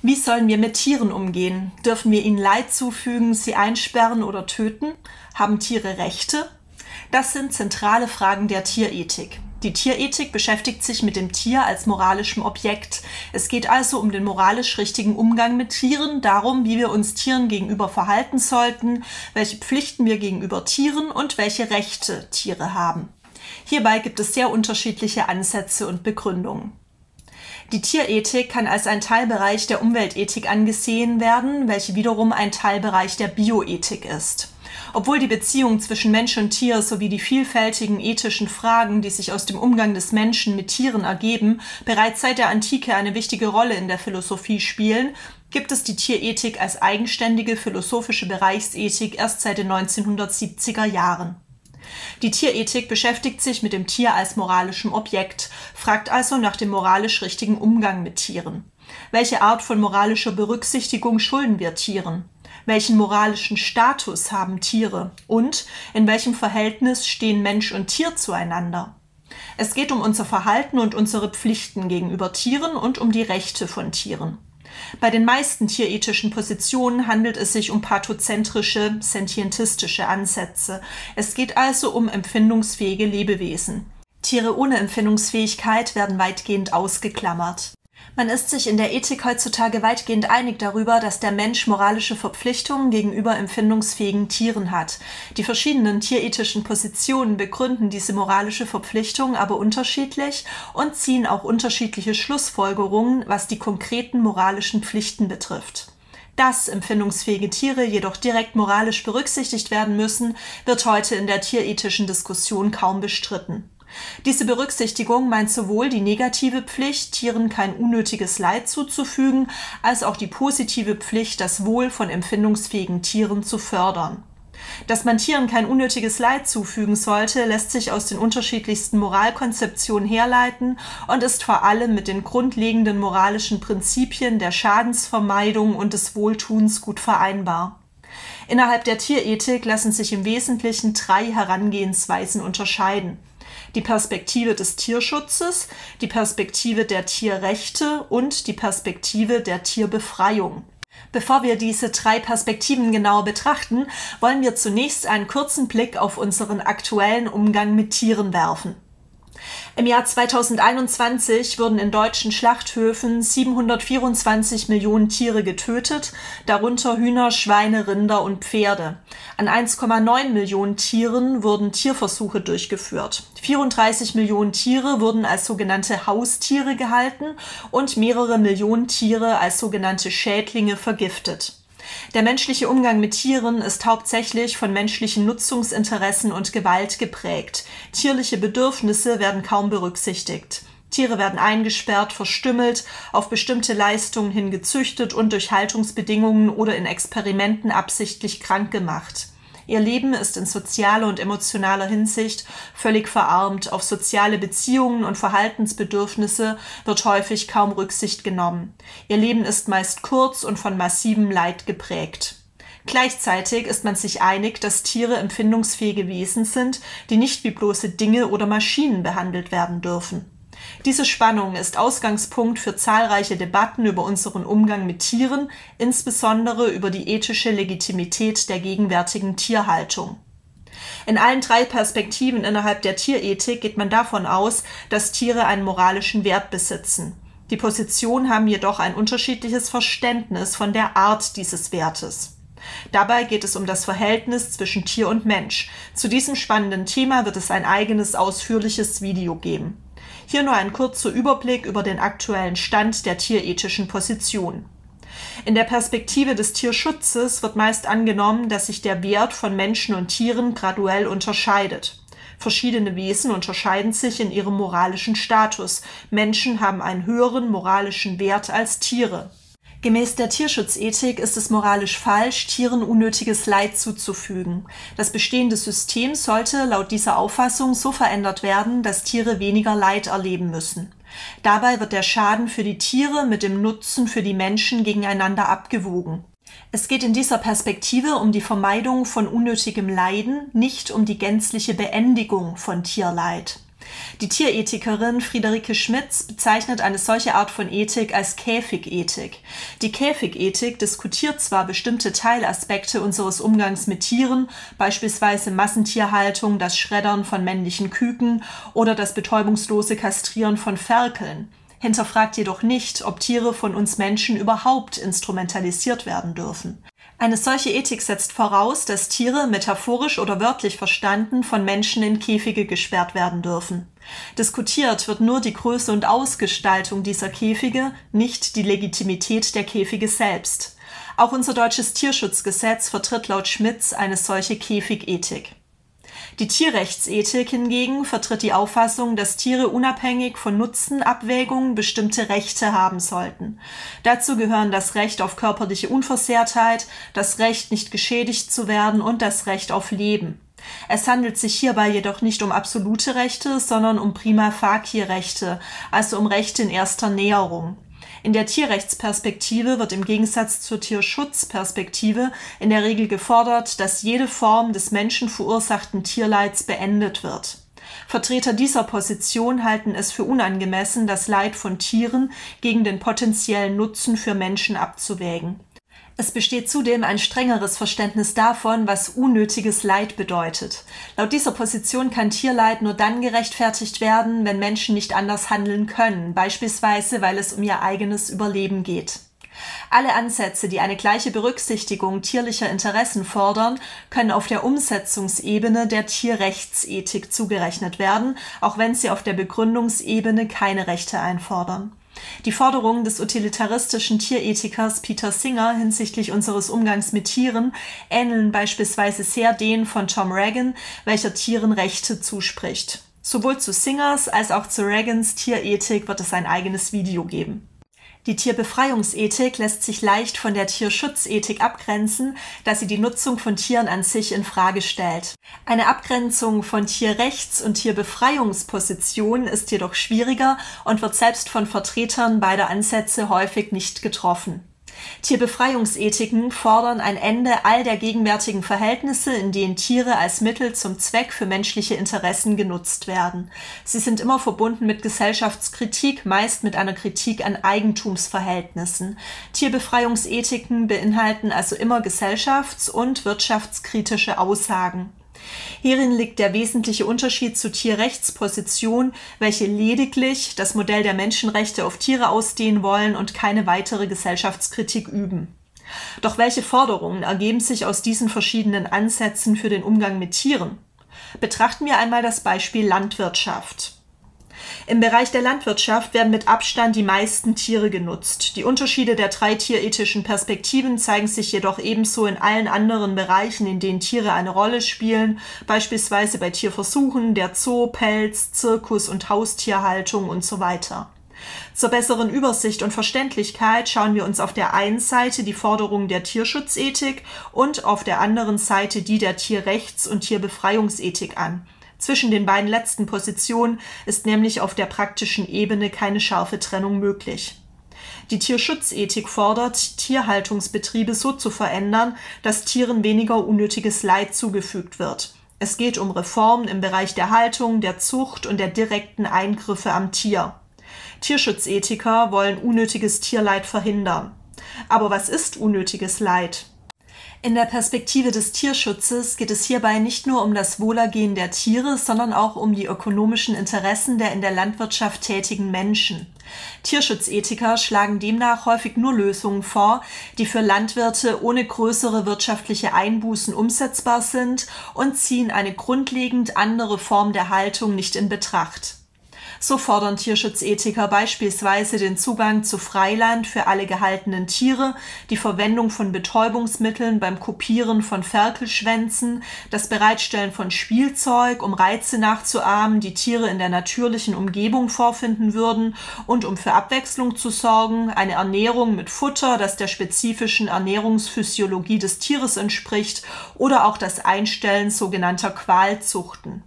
Wie sollen wir mit Tieren umgehen? Dürfen wir ihnen Leid zufügen, sie einsperren oder töten? Haben Tiere Rechte? Das sind zentrale Fragen der Tierethik. Die Tierethik beschäftigt sich mit dem Tier als moralischem Objekt. Es geht also um den moralisch richtigen Umgang mit Tieren, darum, wie wir uns Tieren gegenüber verhalten sollten, welche Pflichten wir gegenüber Tieren und welche Rechte Tiere haben. Hierbei gibt es sehr unterschiedliche Ansätze und Begründungen. Die Tierethik kann als ein Teilbereich der Umweltethik angesehen werden, welche wiederum ein Teilbereich der Bioethik ist. Obwohl die Beziehung zwischen Mensch und Tier sowie die vielfältigen ethischen Fragen, die sich aus dem Umgang des Menschen mit Tieren ergeben, bereits seit der Antike eine wichtige Rolle in der Philosophie spielen, gibt es die Tierethik als eigenständige philosophische Bereichsethik erst seit den 1970er Jahren. Die Tierethik beschäftigt sich mit dem Tier als moralischem Objekt, fragt also nach dem moralisch richtigen Umgang mit Tieren. Welche Art von moralischer Berücksichtigung schulden wir Tieren? Welchen moralischen Status haben Tiere? Und in welchem Verhältnis stehen Mensch und Tier zueinander? Es geht um unser Verhalten und unsere Pflichten gegenüber Tieren und um die Rechte von Tieren. Bei den meisten tierethischen Positionen handelt es sich um pathozentrische, sentientistische Ansätze. Es geht also um empfindungsfähige Lebewesen. Tiere ohne Empfindungsfähigkeit werden weitgehend ausgeklammert. Man ist sich in der Ethik heutzutage weitgehend einig darüber, dass der Mensch moralische Verpflichtungen gegenüber empfindungsfähigen Tieren hat. Die verschiedenen tierethischen Positionen begründen diese moralische Verpflichtung aber unterschiedlich und ziehen auch unterschiedliche Schlussfolgerungen, was die konkreten moralischen Pflichten betrifft. Dass empfindungsfähige Tiere jedoch direkt moralisch berücksichtigt werden müssen, wird heute in der tierethischen Diskussion kaum bestritten. Diese Berücksichtigung meint sowohl die negative Pflicht, Tieren kein unnötiges Leid zuzufügen, als auch die positive Pflicht, das Wohl von empfindungsfähigen Tieren zu fördern. Dass man Tieren kein unnötiges Leid zufügen sollte, lässt sich aus den unterschiedlichsten Moralkonzeptionen herleiten und ist vor allem mit den grundlegenden moralischen Prinzipien der Schadensvermeidung und des Wohltuns gut vereinbar. Innerhalb der Tierethik lassen sich im Wesentlichen 3 Herangehensweisen unterscheiden: die Perspektive des Tierschutzes, die Perspektive der Tierrechte und die Perspektive der Tierbefreiung. Bevor wir diese 3 Perspektiven genauer betrachten, wollen wir zunächst einen kurzen Blick auf unseren aktuellen Umgang mit Tieren werfen. Im Jahr 2021 wurden in deutschen Schlachthöfen 724 Millionen Tiere getötet, darunter Hühner, Schweine, Rinder und Pferde. An 1,9 Millionen Tieren wurden Tierversuche durchgeführt. 34 Millionen Tiere wurden als sogenannte Haustiere gehalten und mehrere Millionen Tiere als sogenannte Schädlinge vergiftet. Der menschliche Umgang mit Tieren ist hauptsächlich von menschlichen Nutzungsinteressen und Gewalt geprägt. Tierliche Bedürfnisse werden kaum berücksichtigt. Tiere werden eingesperrt, verstümmelt, auf bestimmte Leistungen hin gezüchtet und durch Haltungsbedingungen oder in Experimenten absichtlich krank gemacht. Ihr Leben ist in sozialer und emotionaler Hinsicht völlig verarmt. Auf soziale Beziehungen und Verhaltensbedürfnisse wird häufig kaum Rücksicht genommen. Ihr Leben ist meist kurz und von massivem Leid geprägt. Gleichzeitig ist man sich einig, dass Tiere empfindungsfähige Wesen sind, die nicht wie bloße Dinge oder Maschinen behandelt werden dürfen. Diese Spannung ist Ausgangspunkt für zahlreiche Debatten über unseren Umgang mit Tieren, insbesondere über die ethische Legitimität der gegenwärtigen Tierhaltung. In allen 3 Perspektiven innerhalb der Tierethik geht man davon aus, dass Tiere einen moralischen Wert besitzen. Die Positionen haben jedoch ein unterschiedliches Verständnis von der Art dieses Wertes. Dabei geht es um das Verhältnis zwischen Tier und Mensch. Zu diesem spannenden Thema wird es ein eigenes ausführliches Video geben. Hier nur ein kurzer Überblick über den aktuellen Stand der tierethischen Position. In der Perspektive des Tierschutzes wird meist angenommen, dass sich der Wert von Menschen und Tieren graduell unterscheidet. Verschiedene Wesen unterscheiden sich in ihrem moralischen Status. Menschen haben einen höheren moralischen Wert als Tiere. Gemäß der Tierschutzethik ist es moralisch falsch, Tieren unnötiges Leid zuzufügen. Das bestehende System sollte laut dieser Auffassung so verändert werden, dass Tiere weniger Leid erleben müssen. Dabei wird der Schaden für die Tiere mit dem Nutzen für die Menschen gegeneinander abgewogen. Es geht in dieser Perspektive um die Vermeidung von unnötigem Leiden, nicht um die gänzliche Beendigung von Tierleid. Die Tierethikerin Friederike Schmitz bezeichnet eine solche Art von Ethik als Käfigethik. Die Käfigethik diskutiert zwar bestimmte Teilaspekte unseres Umgangs mit Tieren, beispielsweise Massentierhaltung, das Schreddern von männlichen Küken oder das betäubungslose Kastrieren von Ferkeln, hinterfragt jedoch nicht, ob Tiere von uns Menschen überhaupt instrumentalisiert werden dürfen. Eine solche Ethik setzt voraus, dass Tiere, metaphorisch oder wörtlich verstanden, von Menschen in Käfige gesperrt werden dürfen. Diskutiert wird nur die Größe und Ausgestaltung dieser Käfige, nicht die Legitimität der Käfige selbst. Auch unser deutsches Tierschutzgesetz vertritt laut Schmitz eine solche Käfigethik. Die Tierrechtsethik hingegen vertritt die Auffassung, dass Tiere unabhängig von Nutzenabwägungen bestimmte Rechte haben sollten. Dazu gehören das Recht auf körperliche Unversehrtheit, das Recht, nicht geschädigt zu werden und das Recht auf Leben. Es handelt sich hierbei jedoch nicht um absolute Rechte, sondern um prima facie Rechte, also um Rechte in erster Näherung. In der Tierrechtsperspektive wird im Gegensatz zur Tierschutzperspektive in der Regel gefordert, dass jede Form des menschenverursachten Tierleids beendet wird. Vertreter dieser Position halten es für unangemessen, das Leid von Tieren gegen den potenziellen Nutzen für Menschen abzuwägen. Es besteht zudem ein strengeres Verständnis davon, was unnötiges Leid bedeutet. Laut dieser Position kann Tierleid nur dann gerechtfertigt werden, wenn Menschen nicht anders handeln können, beispielsweise weil es um ihr eigenes Überleben geht. Alle Ansätze, die eine gleiche Berücksichtigung tierlicher Interessen fordern, können auf der Umsetzungsebene der Tierrechtsethik zugerechnet werden, auch wenn sie auf der Begründungsebene keine Rechte einfordern. Die Forderungen des utilitaristischen Tierethikers Peter Singer hinsichtlich unseres Umgangs mit Tieren ähneln beispielsweise sehr denen von Tom Regan, welcher Tieren Rechte zuspricht. Sowohl zu Singers als auch zu Regans Tierethik wird es ein eigenes Video geben. Die Tierbefreiungsethik lässt sich leicht von der Tierschutzethik abgrenzen, da sie die Nutzung von Tieren an sich in Frage stellt. Eine Abgrenzung von Tierrechts- und Tierbefreiungspositionen ist jedoch schwieriger und wird selbst von Vertretern beider Ansätze häufig nicht getroffen. Tierbefreiungsethiken fordern ein Ende all der gegenwärtigen Verhältnisse, in denen Tiere als Mittel zum Zweck für menschliche Interessen genutzt werden. Sie sind immer verbunden mit Gesellschaftskritik, meist mit einer Kritik an Eigentumsverhältnissen. Tierbefreiungsethiken beinhalten also immer gesellschafts- und wirtschaftskritische Aussagen. Hierin liegt der wesentliche Unterschied zu Tierrechtspositionen, welche lediglich das Modell der Menschenrechte auf Tiere ausdehnen wollen und keine weitere Gesellschaftskritik üben. Doch welche Forderungen ergeben sich aus diesen verschiedenen Ansätzen für den Umgang mit Tieren? Betrachten wir einmal das Beispiel Landwirtschaft. Im Bereich der Landwirtschaft werden mit Abstand die meisten Tiere genutzt. Die Unterschiede der 3 tierethischen Perspektiven zeigen sich jedoch ebenso in allen anderen Bereichen, in denen Tiere eine Rolle spielen, beispielsweise bei Tierversuchen, der Zoo, Pelz, Zirkus- und Haustierhaltung und so weiter. Zur besseren Übersicht und Verständlichkeit schauen wir uns auf der einen Seite die Forderungen der Tierschutzethik und auf der anderen Seite die der Tierrechts- und Tierbefreiungsethik an. Zwischen den beiden letzten Positionen ist nämlich auf der praktischen Ebene keine scharfe Trennung möglich. Die Tierschutzethik fordert, Tierhaltungsbetriebe so zu verändern, dass Tieren weniger unnötiges Leid zugefügt wird. Es geht um Reformen im Bereich der Haltung, der Zucht und der direkten Eingriffe am Tier. Tierschutzethiker wollen unnötiges Tierleid verhindern. Aber was ist unnötiges Leid? In der Perspektive des Tierschutzes geht es hierbei nicht nur um das Wohlergehen der Tiere, sondern auch um die ökonomischen Interessen der in der Landwirtschaft tätigen Menschen. Tierschutzethiker schlagen demnach häufig nur Lösungen vor, die für Landwirte ohne größere wirtschaftliche Einbußen umsetzbar sind und ziehen eine grundlegend andere Form der Haltung nicht in Betracht. So fordern Tierschutzethiker beispielsweise den Zugang zu Freiland für alle gehaltenen Tiere, die Verwendung von Betäubungsmitteln beim Kopieren von Ferkelschwänzen, das Bereitstellen von Spielzeug, um Reize nachzuahmen, die Tiere in der natürlichen Umgebung vorfinden würden, und um für Abwechslung zu sorgen, eine Ernährung mit Futter, das der spezifischen Ernährungsphysiologie des Tieres entspricht, oder auch das Einstellen sogenannter Qualzuchten.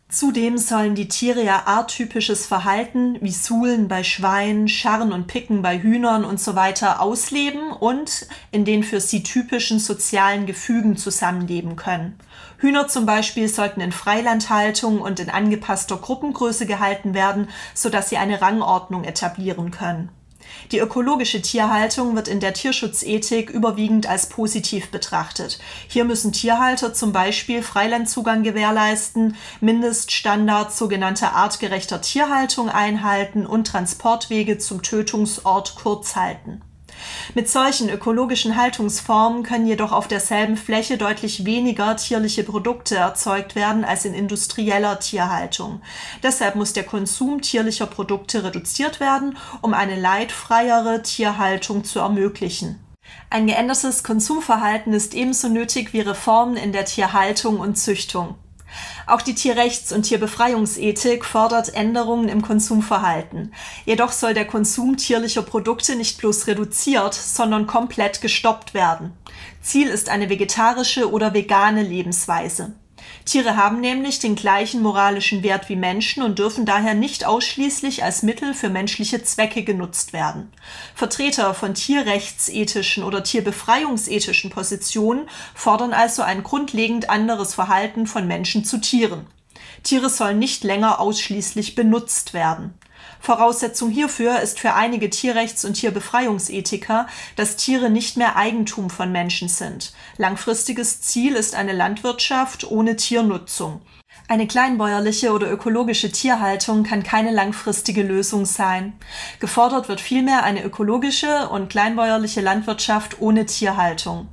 Zudem sollen die Tiere ja arttypisches Verhalten wie Suhlen bei Schweinen, Scharren und Picken bei Hühnern und so weiter ausleben und in den für sie typischen sozialen Gefügen zusammenleben können. Hühner zum Beispiel sollten in Freilandhaltung und in angepasster Gruppengröße gehalten werden, sodass sie eine Rangordnung etablieren können. Die ökologische Tierhaltung wird in der Tierschutzethik überwiegend als positiv betrachtet. Hier müssen Tierhalter zum Beispiel Freilandzugang gewährleisten, Mindeststandards sogenannter artgerechter Tierhaltung einhalten und Transportwege zum Tötungsort kurz halten. Mit solchen ökologischen Haltungsformen können jedoch auf derselben Fläche deutlich weniger tierliche Produkte erzeugt werden als in industrieller Tierhaltung. Deshalb muss der Konsum tierlicher Produkte reduziert werden, um eine leidfreiere Tierhaltung zu ermöglichen. Ein geändertes Konsumverhalten ist ebenso nötig wie Reformen in der Tierhaltung und Züchtung. Auch die Tierrechts- und Tierbefreiungsethik fordert Änderungen im Konsumverhalten. Jedoch soll der Konsum tierlicher Produkte nicht bloß reduziert, sondern komplett gestoppt werden. Ziel ist eine vegetarische oder vegane Lebensweise. Tiere haben nämlich den gleichen moralischen Wert wie Menschen und dürfen daher nicht ausschließlich als Mittel für menschliche Zwecke genutzt werden. Vertreter von tierrechtsethischen oder tierbefreiungsethischen Positionen fordern also ein grundlegend anderes Verhalten von Menschen zu Tieren. Tiere sollen nicht länger ausschließlich benutzt werden. Voraussetzung hierfür ist für einige Tierrechts- und Tierbefreiungsethiker, dass Tiere nicht mehr Eigentum von Menschen sind. Langfristiges Ziel ist eine Landwirtschaft ohne Tiernutzung. Eine kleinbäuerliche oder ökologische Tierhaltung kann keine langfristige Lösung sein. Gefordert wird vielmehr eine ökologische und kleinbäuerliche Landwirtschaft ohne Tierhaltung.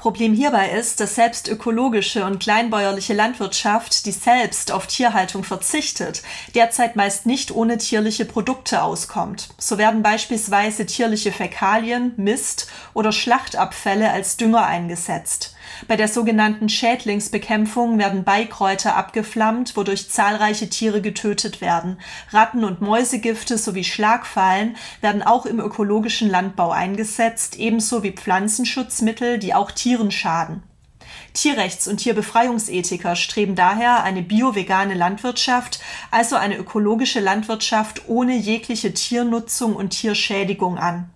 Problem hierbei ist, dass selbst ökologische und kleinbäuerliche Landwirtschaft, die selbst auf Tierhaltung verzichtet, derzeit meist nicht ohne tierliche Produkte auskommt. So werden beispielsweise tierliche Fäkalien, Mist oder Schlachtabfälle als Dünger eingesetzt. Bei der sogenannten Schädlingsbekämpfung werden Beikräuter abgeflammt, wodurch zahlreiche Tiere getötet werden. Ratten- und Mäusegifte sowie Schlagfallen werden auch im ökologischen Landbau eingesetzt, ebenso wie Pflanzenschutzmittel, die auch Tieren schaden. Tierrechts- und Tierbefreiungsethiker streben daher eine bio-vegane Landwirtschaft, also eine ökologische Landwirtschaft ohne jegliche Tiernutzung und Tierschädigung an.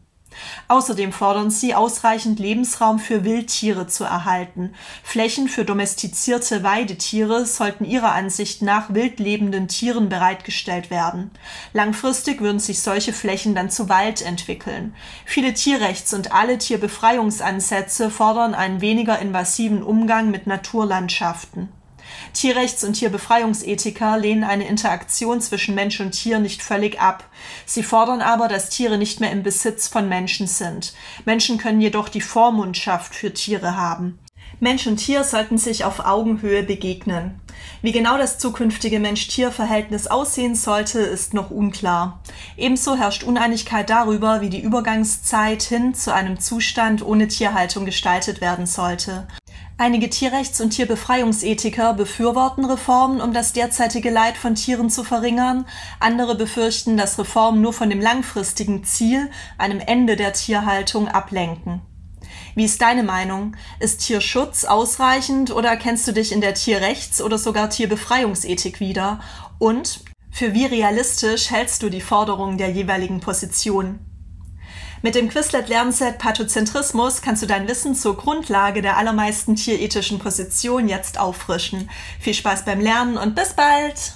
Außerdem fordern sie, ausreichend Lebensraum für Wildtiere zu erhalten. Flächen für domestizierte Weidetiere sollten ihrer Ansicht nach wildlebenden Tieren bereitgestellt werden. Langfristig würden sich solche Flächen dann zu Wald entwickeln. Viele Tierrechts- und alle Tierbefreiungsansätze fordern einen weniger invasiven Umgang mit Naturlandschaften. Tierrechts- und Tierbefreiungsethiker lehnen eine Interaktion zwischen Mensch und Tier nicht völlig ab. Sie fordern aber, dass Tiere nicht mehr im Besitz von Menschen sind. Menschen können jedoch die Vormundschaft für Tiere haben. Mensch und Tier sollten sich auf Augenhöhe begegnen. Wie genau das zukünftige Mensch-Tier-Verhältnis aussehen sollte, ist noch unklar. Ebenso herrscht Uneinigkeit darüber, wie die Übergangszeit hin zu einem Zustand ohne Tierhaltung gestaltet werden sollte. Einige Tierrechts- und Tierbefreiungsethiker befürworten Reformen, um das derzeitige Leid von Tieren zu verringern. Andere befürchten, dass Reformen nur von dem langfristigen Ziel, einem Ende der Tierhaltung, ablenken. Wie ist deine Meinung? Ist Tierschutz ausreichend oder erkennst du dich in der Tierrechts- oder sogar Tierbefreiungsethik wieder? Und für wie realistisch hältst du die Forderungen der jeweiligen Position? Mit dem Quizlet-Lernset Pathozentrismus kannst du dein Wissen zur Grundlage der allermeisten tierethischen Positionen jetzt auffrischen. Viel Spaß beim Lernen und bis bald!